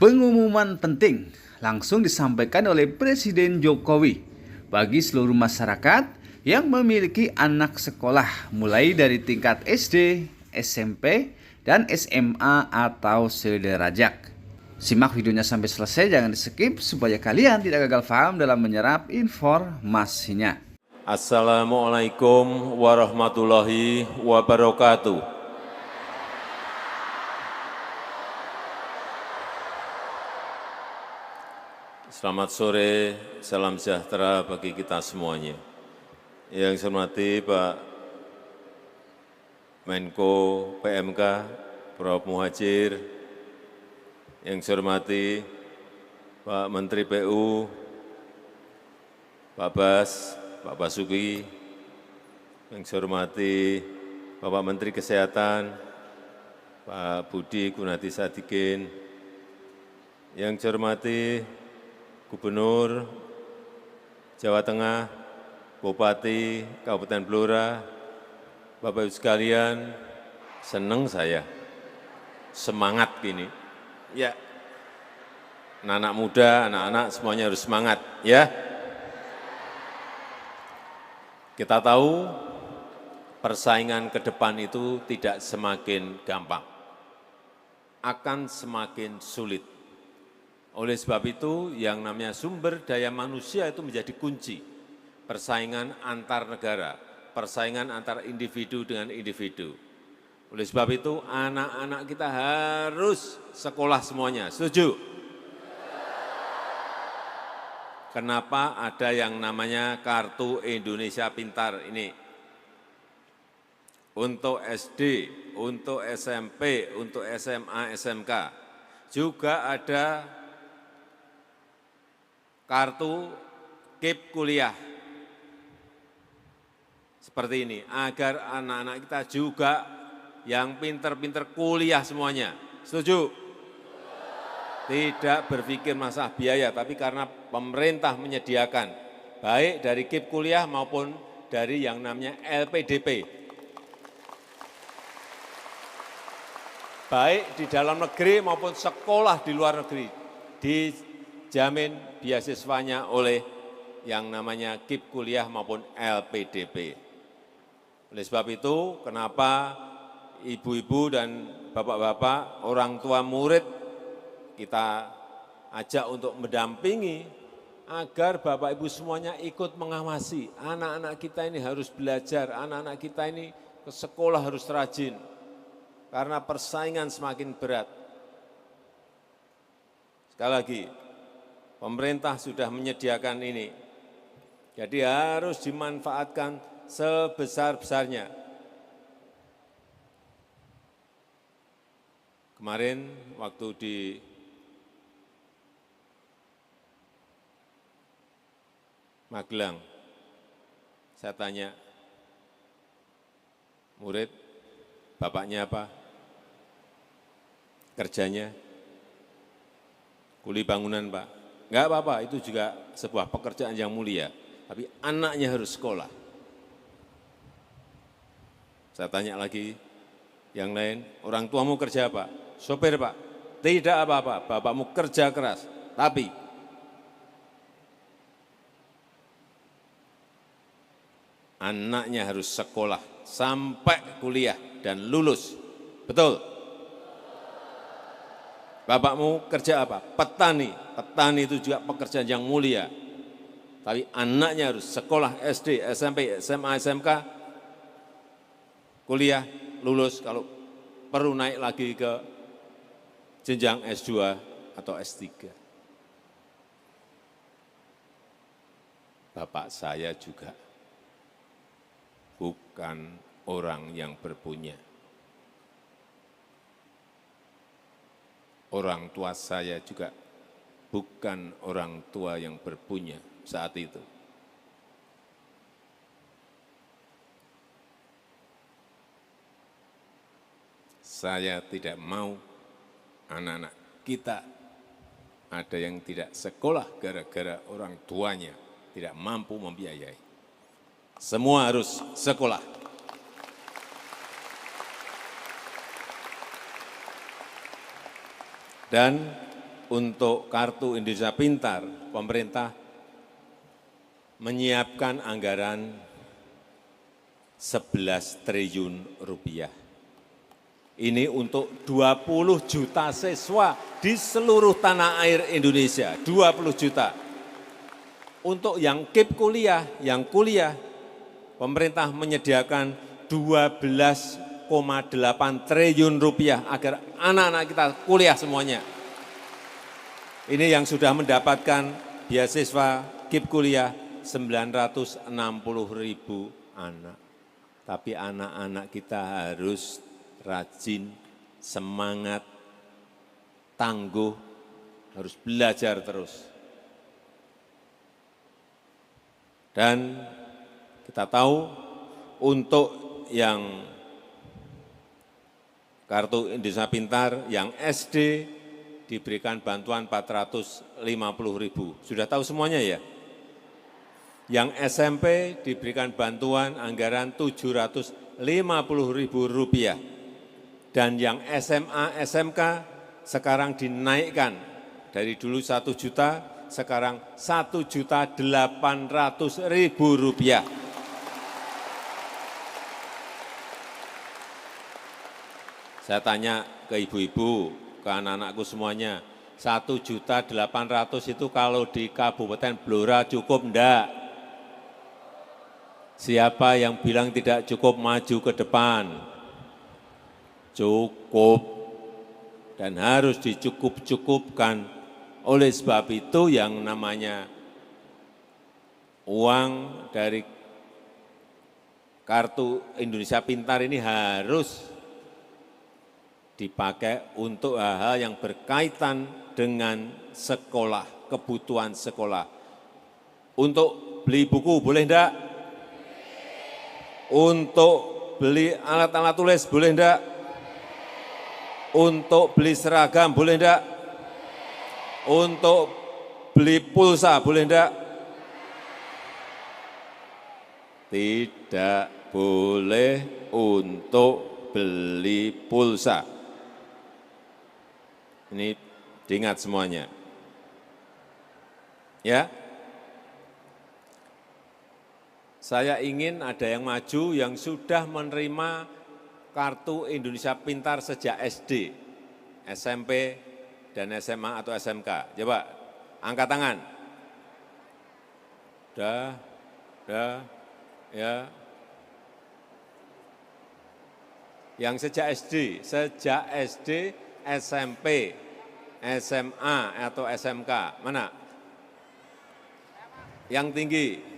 Pengumuman penting langsung disampaikan oleh Presiden Jokowi bagi seluruh masyarakat yang memiliki anak sekolah mulai dari tingkat SD, SMP, dan SMA atau sederajat. Simak videonya sampai selesai, jangan di-skip supaya kalian tidak gagal paham dalam menyerap informasinya. Assalamualaikum warahmatullahi wabarakatuh. Selamat sore, salam sejahtera bagi kita semuanya. Yang saya hormati Pak Menko PMK, Prof. Muhadjir, yang saya hormati Pak Menteri PU, Pak Bas, Pak Basuki, yang saya hormati Bapak Menteri Kesehatan, Pak Budi Gunadi Sadikin, yang saya hormati Gubernur Jawa Tengah, Bupati Kabupaten Blora, Bapak Ibu sekalian, senang saya, semangat gini. Ya, anak-anak muda, anak-anak semuanya harus semangat, ya. Kita tahu persaingan ke depan itu tidak semakin gampang, akan semakin sulit. Oleh sebab itu, yang namanya sumber daya manusia itu menjadi kunci. Persaingan antar negara, persaingan antar individu dengan individu. Oleh sebab itu, anak-anak kita harus sekolah semuanya. Setuju? Kenapa ada yang namanya Kartu Indonesia Pintar ini? Untuk SD, untuk SMP, untuk SMA, SMK. Juga ada kartu KIP kuliah, seperti ini, agar anak-anak kita juga yang pinter-pinter kuliah semuanya. Setuju? Tidak berpikir masalah biaya, tapi karena pemerintah menyediakan, baik dari KIP kuliah maupun dari yang namanya LPDP. Baik di dalam negeri maupun sekolah di luar negeri, dijamin beasiswanya oleh yang namanya KIP kuliah maupun LPDP. Oleh sebab itu, kenapa ibu-ibu dan bapak-bapak, orang tua murid, kita ajak untuk mendampingi agar bapak ibu semuanya ikut mengawasi. Anak-anak kita ini harus belajar, anak-anak kita ini ke sekolah harus rajin, karena persaingan semakin berat. Sekali lagi, pemerintah sudah menyediakan ini, jadi harus dimanfaatkan sebesar-besarnya. Kemarin waktu di Magelang, saya tanya, murid, bapaknya apa? Kerjanya? Kuli bangunan, Pak. Enggak apa-apa, itu juga sebuah pekerjaan yang mulia. Tapi anaknya harus sekolah. Saya tanya lagi, yang lain, orang tuamu kerja apa? Sopir, Pak. Tidak apa-apa, bapakmu kerja keras. Tapi anaknya harus sekolah sampai kuliah dan lulus. Betul? Bapakmu kerja apa? Petani. Petani itu juga pekerjaan yang mulia. Tapi anaknya harus sekolah SD, SMP, SMA, SMK, kuliah, lulus, kalau perlu naik lagi ke jenjang S2 atau S3. Bapak saya juga bukan orang yang berpunya. Orang tua saya juga bukan orang tua yang berpunya saat itu. Saya tidak mau anak-anak kita ada yang tidak sekolah gara-gara orang tuanya tidak mampu membiayai. Semua harus sekolah. Dan untuk Kartu Indonesia Pintar, pemerintah menyiapkan anggaran 11 triliun rupiah. Ini untuk 20 juta siswa di seluruh tanah air Indonesia, 20 juta. Untuk yang KIP kuliah, yang kuliah, pemerintah menyediakan 12,8 triliun rupiah agar anak-anak kita kuliah semuanya. Ini yang sudah mendapatkan beasiswa KIP kuliah 960.000 anak. Tapi anak-anak kita harus rajin, semangat, tangguh, harus belajar terus. Dan kita tahu untuk yang Kartu Indonesia Pintar, yang SD diberikan bantuan 450.000. Sudah tahu semuanya ya? Yang SMP diberikan bantuan anggaran 750.000 rupiah. Dan yang SMA, SMK sekarang dinaikkan dari dulu 1 juta, sekarang 1.800.000 rupiah. Saya tanya ke ibu-ibu, ke anak-anakku semuanya, 1.800.000 itu kalau di Kabupaten Blora cukup enggak? Siapa yang bilang tidak cukup, maju ke depan. Cukup dan harus dicukup-cukupkan. Oleh sebab itu yang namanya uang dari Kartu Indonesia Pintar ini harus dipakai untuk hal-hal yang berkaitan dengan sekolah, kebutuhan sekolah. Untuk beli buku boleh enggak? Untuk beli alat-alat tulis boleh enggak? Untuk beli seragam boleh enggak? Untuk beli pulsa boleh enggak? Tidak boleh untuk beli pulsa. Ini diingat semuanya. Ya. Saya ingin ada yang maju yang sudah menerima Kartu Indonesia Pintar sejak SD, SMP, dan SMA atau SMK. Coba, angkat tangan. Ya. Yang sejak SD, SMP, SMA atau SMK, mana? Yang tinggi.